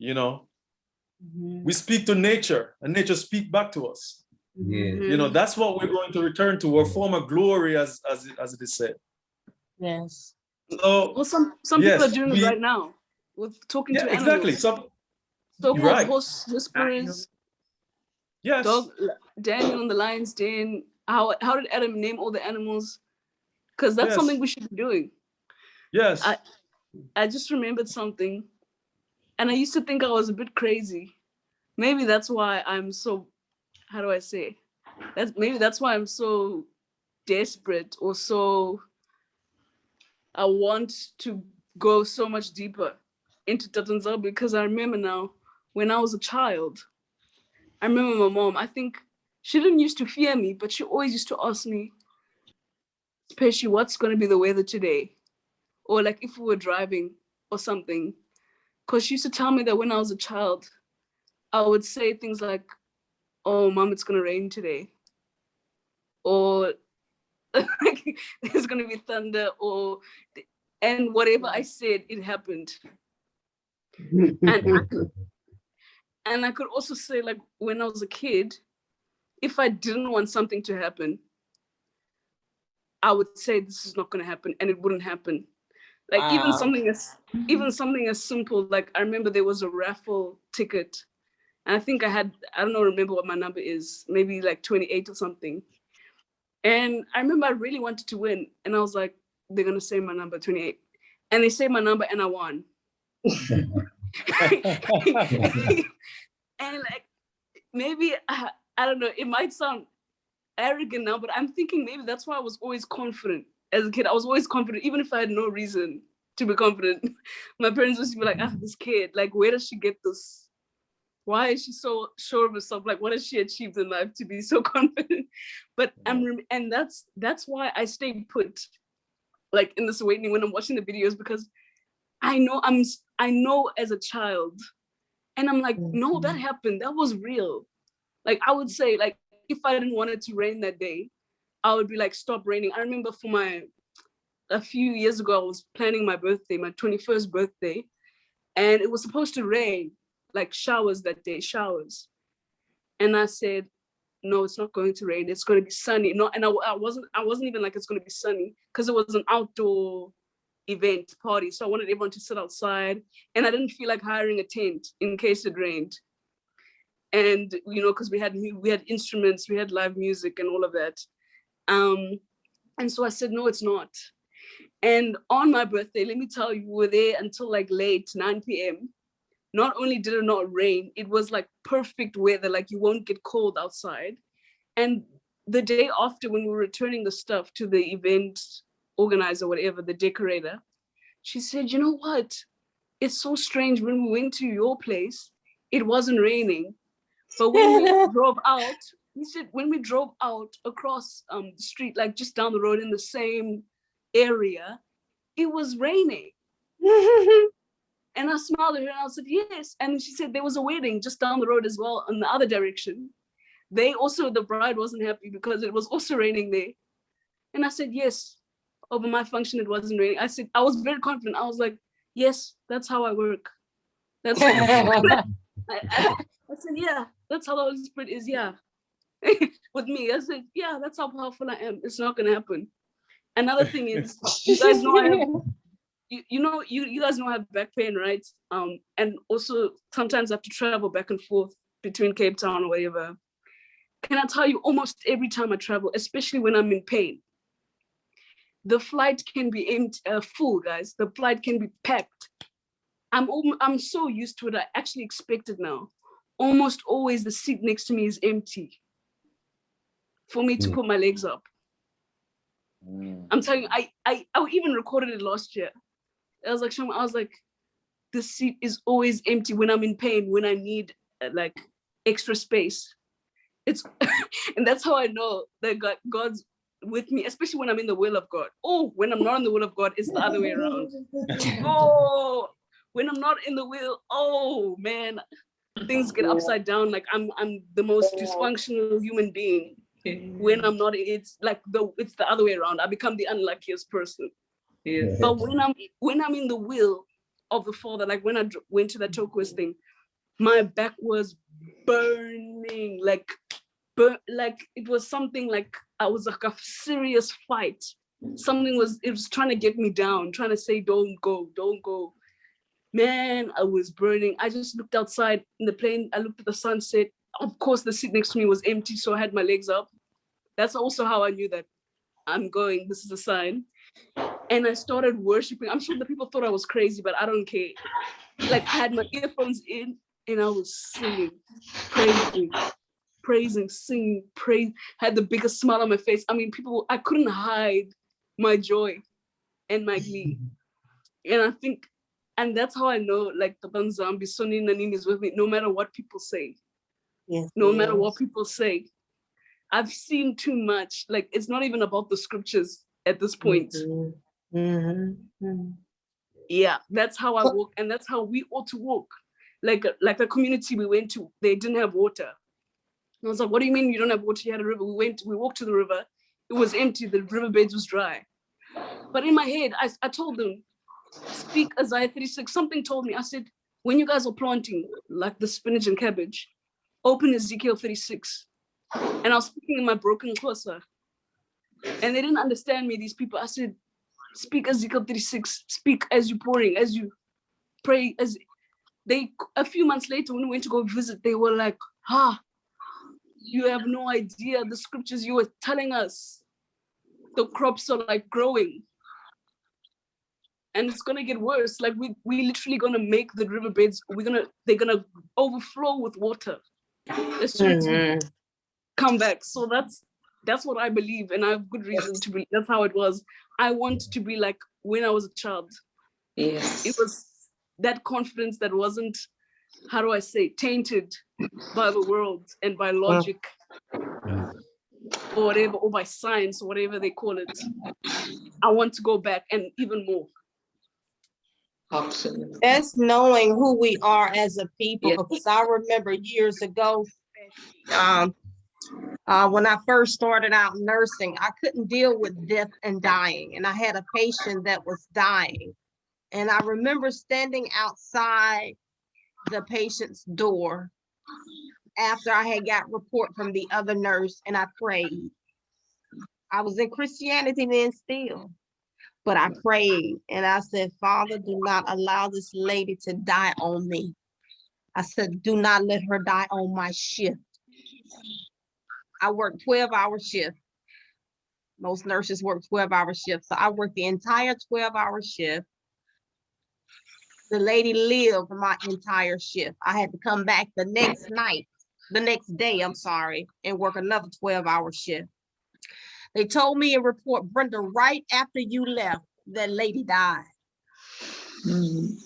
Mm-hmm. We speak to nature and nature speak back to us. Yeah. That's what we're going to return to, or former glory, as it is said. Yes. So, well, some people are doing it right now with talking to animals. Exactly. So-called horse whisperers. Yes. Dog, Daniel and the lion's den. How did Adam name all the animals? Because that's something we should be doing. Yes. I just remembered something, and I used to think I was a bit crazy. Maybe that's why I'm so, how do I say? Maybe that's why I'm so desperate, or so, I want to go so much deeper into Tatanzal, because I remember now, when I was a child, I remember my mom, I think she didn't used to fear me, but she always used to ask me, especially, what's going to be the weather today? Or like if we were driving or something. Because she used to tell me that when I was a child, I would say things like, oh, Mom, it's going to rain today. Or like, there's going to be thunder, and whatever I said, it happened. And I could also say, like, when I was a kid, if I didn't want something to happen, I would say this is not going to happen, and it wouldn't happen. Like, even something as simple, like, I remember there was a raffle ticket, and I think I don't know, remember what my number is, maybe like 28 or something. And I remember I really wanted to win, and I was like, they're going to say my number, 28. And they say my number, and I won. And like, maybe, I don't know, it might sound arrogant now, but I'm thinking maybe that's why I was always confident. As a kid, I was always confident, even if I had no reason to be confident. My parents used to be like, this kid, like, where does she get this? Why is she so sure of herself? Like, what has she achieved in life to be so confident? But and that's why I stayed put, like, in this awakening when I'm watching the videos, because I know as a child And I'm like, no, that happened. That was real. Like, I would say, like, if I didn't want it to rain that day, I would be like, stop raining. I remember a few years ago, I was planning my birthday, my 21st birthday, and it was supposed to rain, like showers that day, showers. And I said, no, it's not going to rain. It's going to be sunny. No, and I wasn't even like it's going to be sunny, because it was an outdoor event party. So I wanted everyone to sit outside, and I didn't feel like hiring a tent in case it rained. And, you know, because we had instruments, we had live music and all of that. And so I said, no, it's not. And on my birthday, let me tell you, we were there until like late 9 p.m. Not only did it not rain, it was like perfect weather, like you won't get cold outside. And the day after, when we were returning the stuff to the event organizer, whatever, the decorator, she said, you know what? It's so strange, when we went to your place, it wasn't raining. But when we drove out, he said, when we drove out across the street, like just down the road in the same area, it was raining. And I smiled at her and I said, yes. And she said there was a wedding just down the road as well in the other direction. The bride wasn't happy because it was also raining there. And I said, yes, over my function, it wasn't raining. I said, I was very confident. I was like, yes, that's how I work. That's how I said, yeah, that's how the Holy Spirit is, yeah. With me, I said, yeah, that's how powerful I am. It's not gonna happen. Another thing is, you guys know I have, you guys know I have back pain, right? And also sometimes I have to travel back and forth between Cape Town or whatever. Can I tell you, almost every time I travel, especially when I'm in pain, the flight can be full, guys. The flight can be packed. I'm so used to it. I actually expect it now. Almost always the seat next to me is empty for me to put my legs up. I'm telling you, I even recorded it last year. I was like, the seat is always empty when I'm in pain, when I need like extra space. It's and that's how I know that God's with me, especially when I'm in the will of God. Oh, when I'm not in the will of God, it's the other way around. Oh, when I'm not in the will, oh man, things get upside down. Like I'm the most dysfunctional human being. When I'm not, it's like it's the other way around. I become the unluckiest person. Yeah. But when I'm in the will of the Father, like when I went to that turquoise thing, my back was burning, like it was something like I was like a serious fight. It was trying to get me down, trying to say, don't go. Man, I was burning. I just looked outside in the plane. I looked at the sunset. Of course, the seat next to me was empty, so I had my legs up. That's also how I knew that I'm going. This is a sign. And I started worshiping. I'm sure the people thought I was crazy, but I don't care. Like I had my earphones in and I was singing, praising, singing, had the biggest smile on my face. I mean, I couldn't hide my joy and my glee. And that's how I know, like, the Banzambi, Sonny Nanini is with me, no matter what people say. Yes, no matter what people say. I've seen too much. Like, it's not even about the scriptures at this point. Yeah, that's how I walk, and that's how we ought to walk. Like the community we went to, they didn't have water. And I was like, what do you mean you don't have water? You had a river. We walked to the river. It was empty. The riverbed was dry. But in my head, I told them, speak Isaiah 36. Something told me. I said, when you guys are planting, like the spinach and cabbage, open Ezekiel 36. And I was speaking in my broken Xhosa. And they didn't understand me, these people. I said, speak Ezekiel 36. Speak as you're pouring, as you pray. A few months later, when we went to go visit, they were like, you have no idea the scriptures you were telling us. The crops are like growing. And it's gonna get worse. Like we literally gonna make the riverbeds, they're gonna overflow with water as soon as we come back. So that's what I believe, and I have good reason to believe. That's how it was. I want to be like when I was a child. Yes. It was that confidence that wasn't, how do I say, tainted by the world and by logic or whatever, or by science, or whatever they call it. I want to go back and even more. Absolutely. That's knowing who we are as a people, Yeah. because I remember years ago, when I first started out nursing, I couldn't deal with death and dying. And I had a patient that was dying. And I remember standing outside the patient's door after I had got report from the other nurse, and I prayed. I was in Christianity then still, but I prayed and I said, Father, do not allow this lady to die on me. I said, do not let her die on my shift. I worked 12-hour shift. Most nurses work 12-hour shifts. So I worked the entire 12-hour shift. The lady lived my entire shift. I had to come back the next day, I'm sorry, and work another 12-hour shift. They told me in report, Brenda, right after you left, that lady died. Mm.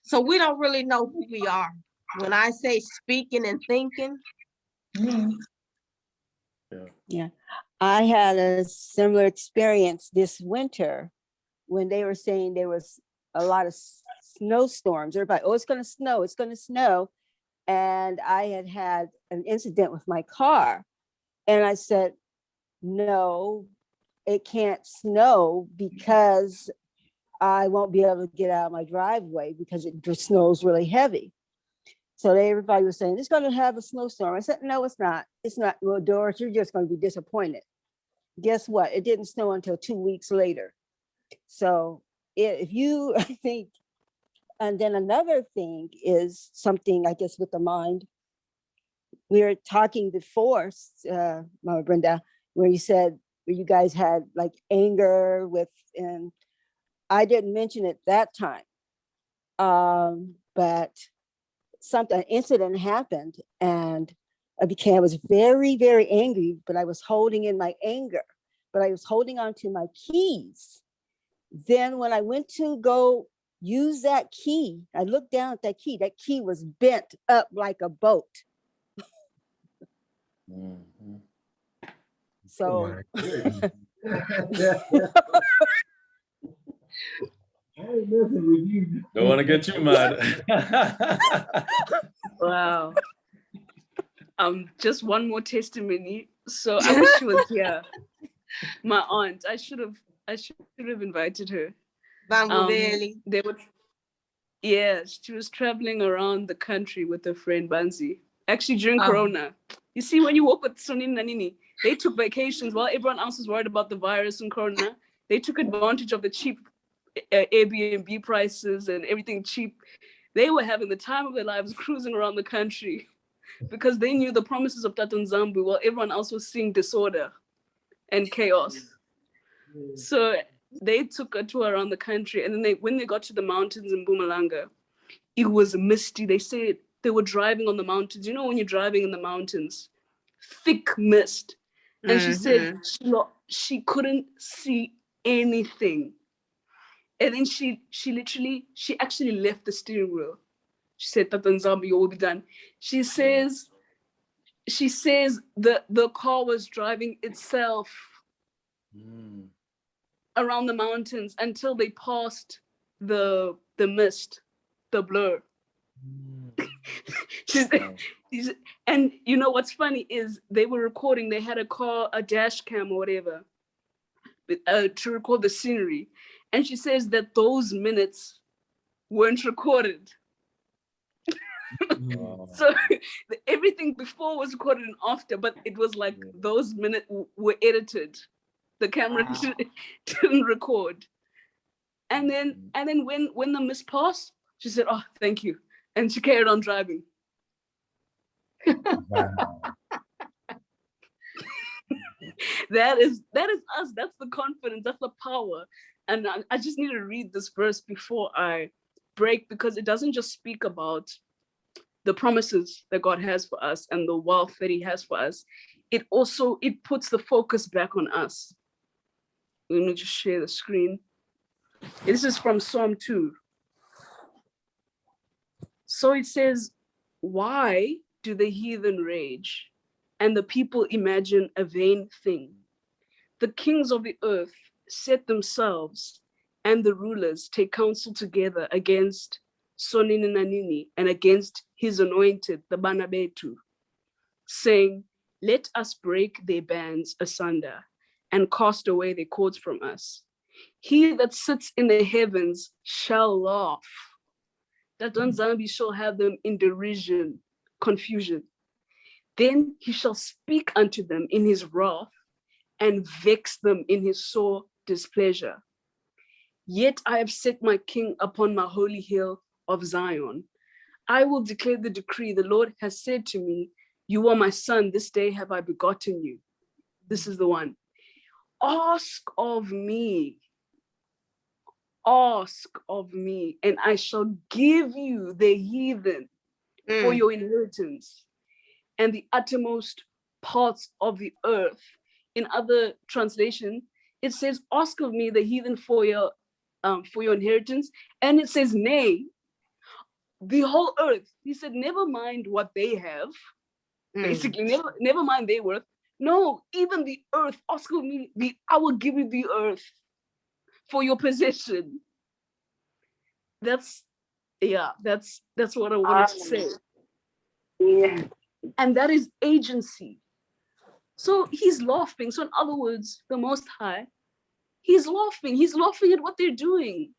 So we don't really know who we are. When I say speaking and thinking. Mm. Yeah. I had a similar experience this winter when they were saying there was a lot of snowstorms. Everybody, oh, it's going to snow, it's going to snow. And I had an incident with my car. And I said, no, it can't snow because I won't be able to get out of my driveway because it just snows really heavy. So everybody was saying, it's going to have a snowstorm. I said, no, it's not. It's not. Well, Doris, you're just going to be disappointed. Guess what? It didn't snow until 2 weeks later. So if you, I think, and then another thing is something, I guess, with the mind. We were talking before, Mama Brenda, where you said, where you guys had like anger with, and I didn't mention it that time. But an incident happened and I was very, very angry, but I was holding in my anger, but I was holding on to my keys. Then when I went to go use that key, I looked down at that key was bent up like a boat. Mhm. So Don't want to get you mad. Wow. Just one more testimony. So I wish she was here. My aunt. I should have invited her. They were, yeah, she was traveling around the country with her friend Banzi. Actually, during Corona. You see, when you walk with Sonini Nanini, they took vacations while everyone else was worried about the virus and Corona. They took advantage of the cheap Airbnb prices and everything cheap. They were having the time of their lives cruising around the country because they knew the promises of Tatan Zambu while everyone else was seeing disorder and chaos. So they took a tour around the country, and then when they got to the mountains in Mpumalanga, it was misty. They said they were driving on the mountains. You know, when you're driving in the mountains, thick mist. And she said she couldn't see anything. And then she actually left the steering wheel. She said, Tatan Zambi, you will be done. She says the car was driving itself around the mountains until they passed the mist, the blur. And you know what's funny is they were recording, they had a dash cam or whatever to record the scenery. And she says that those minutes weren't recorded. So everything before was recorded and after, but it was like those minutes were edited. The camera didn't record. And then when the mist passed, she said, "Oh, thank you," and she carried on driving. Wow. That is us. That's the confidence. That's the power. And I just need to read this verse before I break, because it doesn't just speak about the promises that God has for us and the wealth that He has for us. It puts the focus back on us. Let me just share the screen. This is from Psalm 2. So it says, "Why do the heathen rage and the people imagine a vain thing? The kings of the earth set themselves and the rulers take counsel together against Soninanini and against his anointed, the BANA BETHU, saying, let us break their bands asunder and cast away their cords from us. He that sits in the heavens shall laugh. That Nzambi shall have them in derision, confusion. Then he shall speak unto them in his wrath and vex them in his sore displeasure. Yet I have set my king upon my holy hill of Zion. I will declare the decree. The Lord has said to me, you are my son, this day have I begotten you. This is the one. Ask of me, and I shall give you the heathen for your inheritance and the uttermost parts of the earth. In other translation, it says, ask of me the heathen for your inheritance. And it says, nay, the whole earth. He said, never mind what they have. Basically, never mind their worth. No, even the earth, ask of me, I will give you the earth for your possession. That's what I wanted to say. Yeah. And that is agency. So he's laughing. So in other words, the Most High, he's laughing. He's laughing at what they're doing.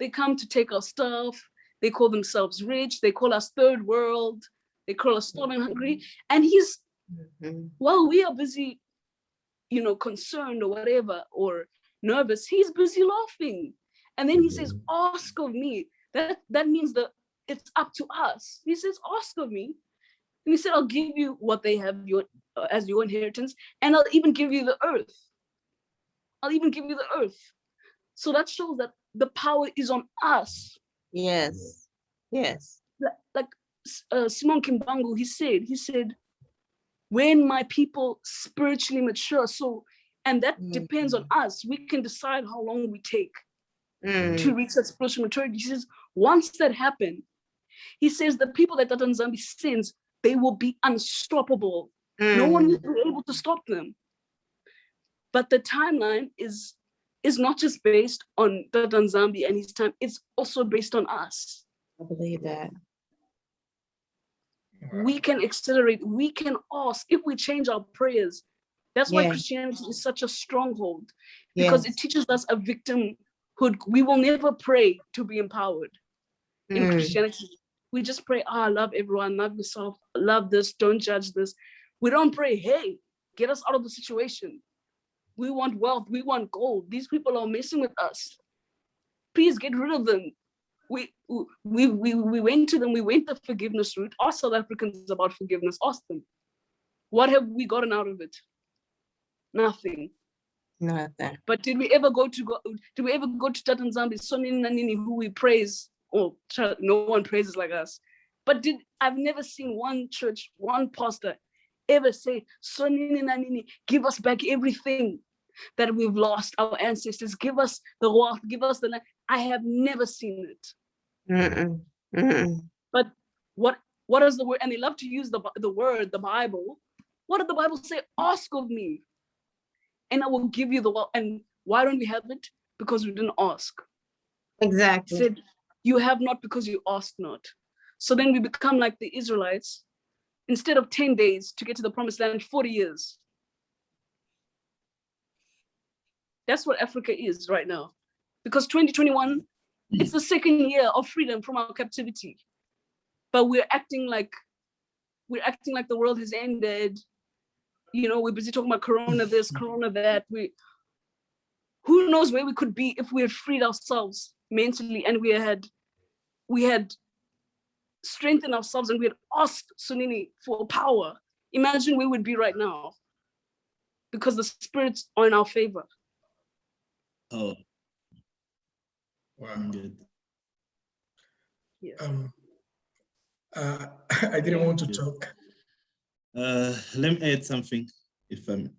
They come to take our stuff. They call themselves rich. They call us third world. They call us starving hungry. And he's, while we are busy, concerned or whatever, or nervous, he's busy laughing. And then he says, ask of me. That means that it's up to us. He says, ask of me. And he said, I'll give you what they have as your inheritance, and I'll even give you the earth. So that shows that the power is on us. Yes. Like Simon Kimbangu, he said, when my people spiritually mature, and that depends on us. We can decide how long we take to reach that spiritual maturity. He says, once that happens, he says the people that Nzambi sends, they will be unstoppable. No one will be able to stop them. But the timeline is not just based on Nzambi and his time, it's also based on us. I believe that. We can accelerate, we can ask if we change our prayers. That's why Christianity is such a stronghold, because it teaches us a victimhood. We will never pray to be empowered. In Christianity, we just pray, love everyone, love yourself, love this, don't judge this. We don't pray, hey, get us out of the situation. We want wealth, we want gold. These people are messing with us. Please get rid of them. We went to them, we went the forgiveness route. Ask South Africans about forgiveness, ask them. What have we gotten out of it? Nothing. Nothing. But did we ever go to Tata Nzambi, Sonin Nanini, who we praise? Oh, no one praises like us. But I've never seen one church, one pastor ever say, Sonin Nanini, give us back everything that we've lost, our ancestors, give us the wealth, give us the land. I have never seen it. But what is the word? And they love to use the word, the Bible. What did the Bible say? Ask of me, and I will give you the wealth. And why don't we have it? Because we didn't ask. Exactly. It said, you have not because you ask not. So then we become like the Israelites. Instead of 10 days to get to the promised land, 40 years. That's what Africa is right now. Because 2021, it's the second year of freedom from our captivity. But we're acting like the world has ended. We're busy talking about Corona this, Corona that. Who knows where we could be if we had freed ourselves mentally and we had strengthened ourselves and we had asked Sunini for power. Imagine where we'd be right now, because the spirits are in our favor. Oh, Wow. good. Yeah. I didn't want to talk. Let me add something, if I'm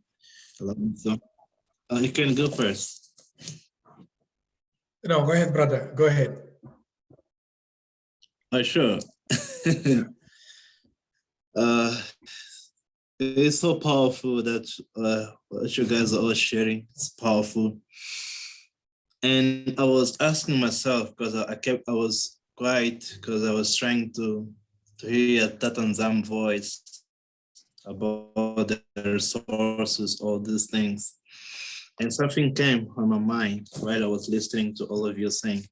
allowed. So, you can go first. No, go ahead, brother. Go ahead. Sure. It's so powerful that what you guys are all sharing. It's powerful. And I was asking myself, because I was quiet, because I was trying to hear Tatanzam voice about the resources, all these things. And something came on my mind while I was listening to all of you saying.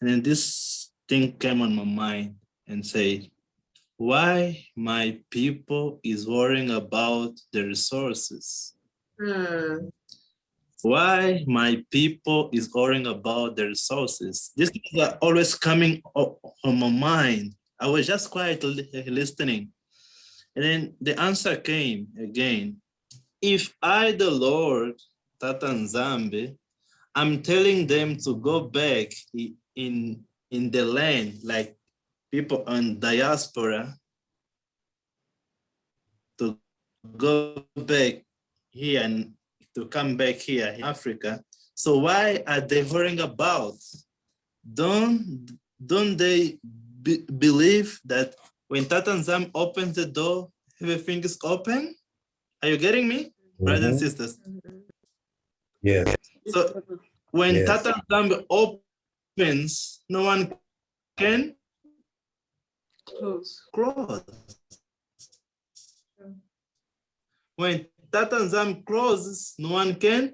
And then this thing came on my mind and said, why my people is worrying about the resources? Why my people is worrying about the resources? This is always coming up on my mind. I was just quietly listening. And then the answer came again. If I, the Lord, Tatanzambe, I'm telling them to go back in the land, like people on diaspora, to go back here and to come back here in Africa. So why are they worrying about? Don't they believe that when Tatanzam opens the door, everything is open? Are you getting me, brothers and sisters? Yeah. So when Yes. Tatanzam opens, no one can Close. close. When Tatanzam closes, no one can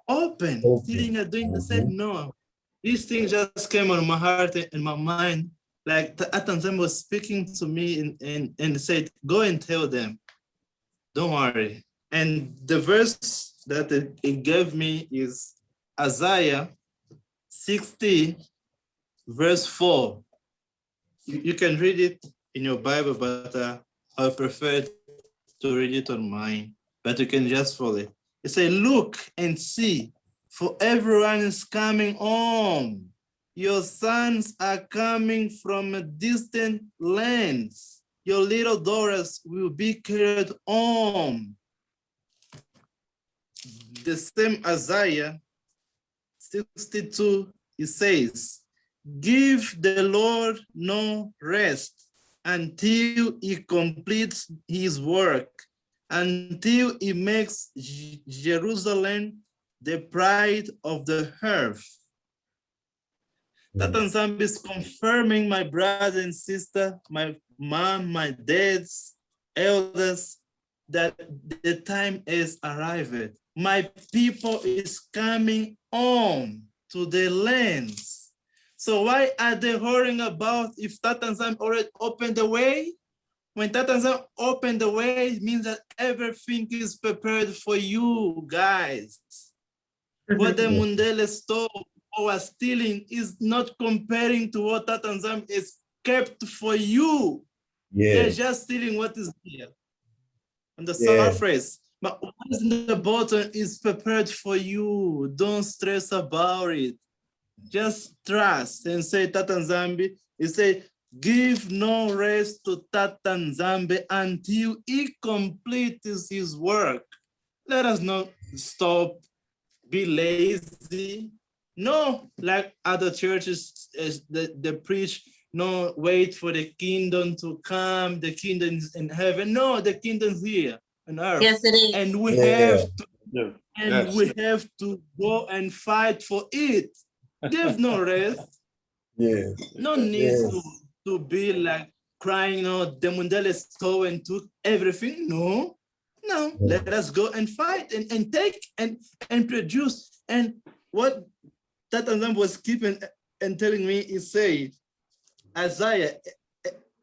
open. Still you're doing the same. No. These things just came on my heart and my mind. Like Tatanzam was speaking to me and said, go and tell them, don't worry. And the verse that it gave me is Isaiah 60, verse 4. You can read it in your Bible, but I prefer to read it on mine, but you can just follow it. It says, look and see, for everyone is coming home. Your sons are coming from a distant lands. Your little daughters will be carried home. The same Isaiah 62, it says, give the Lord no rest until he completes his work, until he makes Jerusalem the pride of the earth. Tatanzam is confirming, my brother and sister, my mom, my dad's elders, that the time is arrived. My people is coming home to their lands. So why are they worrying about if Tatanzam already opened the way? When Tatanzam opened the way, it means that everything is prepared for you guys. What the Mundele stole or was stealing is not comparing to what Tatanzam is kept for you. They're just stealing what is here on the surface. But what is in the bottom is prepared for you. Don't stress about it. Just trust and say Tatanzambi. He said, give no rest to Tatanzambi until he completes his work. Let us not stop, be lazy. No, like other churches, they preach, no, wait for the kingdom to come. The kingdom is in heaven. No, the kingdom's here on earth. Yes, it is. And we have to go and fight for it. Give no rest. No need to be like crying, no, the Mundele stole and took everything. No, let us go and fight and take and produce. And what Tatanzam was keeping and telling me is say, Isaiah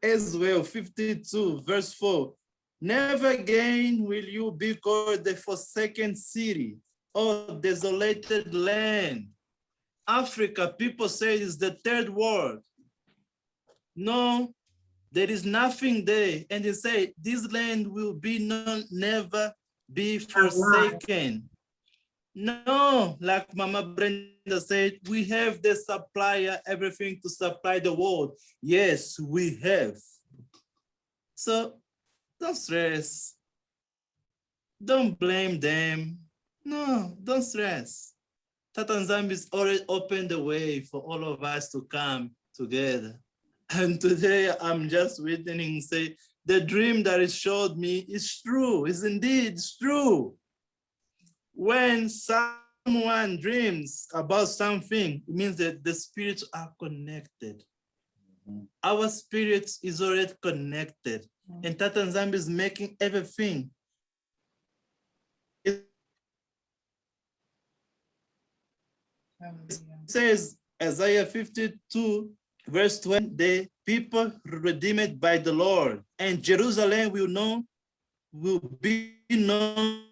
as well, 52, verse 4. Never again will you be called the forsaken city or desolated land. Africa, people say, is the third world. No, there is nothing there. And they say, this land will be never be forsaken. No, like Mama Brenda said, we have the supplier, everything to supply the world. Yes, we have. So don't stress. Don't blame them. No, don't stress. Tatanzam is already opened the way for all of us to come together. And today I'm just witnessing, say, the dream that it showed me is true, is indeed true. When some someone dreams about something, it means that the spirits are connected. Our spirit is already connected. And Tata Nzambi is making everything. It says, Isaiah 52, verse 20, the people redeemed by the Lord, and Jerusalem will be known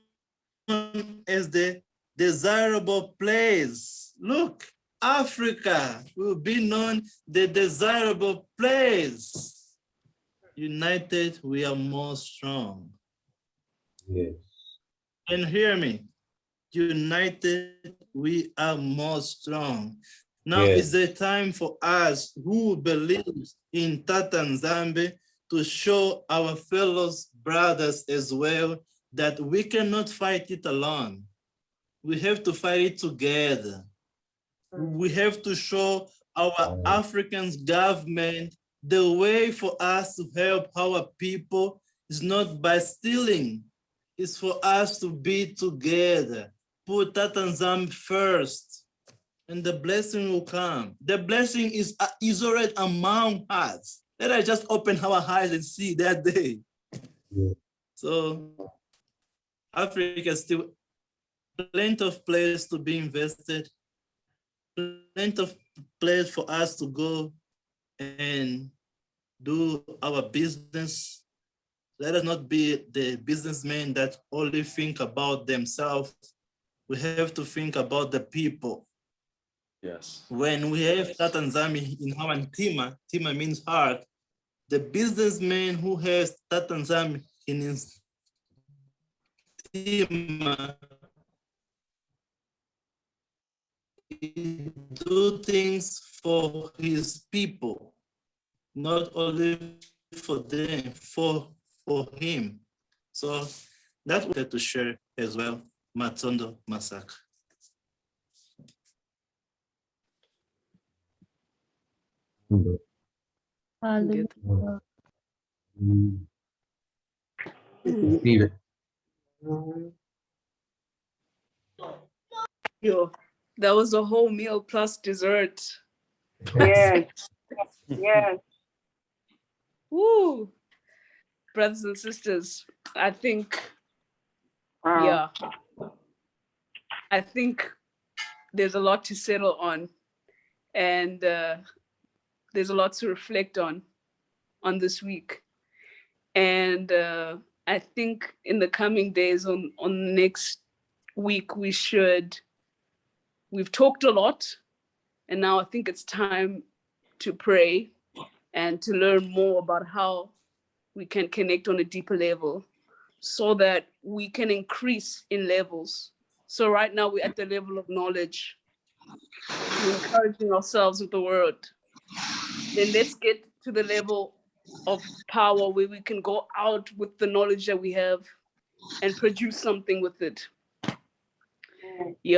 as the desirable place. Look, Africa will be known the desirable place. United, we are more strong. Yes. And hear me, united, we are more strong. Now is the time for us who believe in Tata Nzambi to show our fellow brothers as well that we cannot fight it alone. We have to fight it together. We have to show our African government the way for us to help our people is not by stealing. It's for us to be together. Put Tata Nzambi first, and the blessing will come. The blessing is already among us. Let us just open our eyes and see that day. Yeah. So Africa is still plenty of place to be invested, plenty of place for us to go and do our business. Let us not be the businessmen that only think about themselves. We have to think about the people. Yes. When we have Tata Nzambi in our tima means heart, the businessman who has Tata Nzambi in his tima, he do things for his people, not only for them, for him. So that's what I wanted to share as well, Matondo Massacre. Good. Receive it. Yo, that was a whole meal plus dessert. Yes, yes. Woo! Brothers and sisters, I think, Wow. I think there's a lot to settle on, and there's a lot to reflect on this week. And I think in the coming days, on next week, we've talked a lot, and now I think it's time to pray and to learn more about how we can connect on a deeper level so that we can increase in levels. So right now we're at the level of knowledge. We're encouraging ourselves with the word. Then let's get to the level of power where we can go out with the knowledge that we have and produce something with it. Yeah.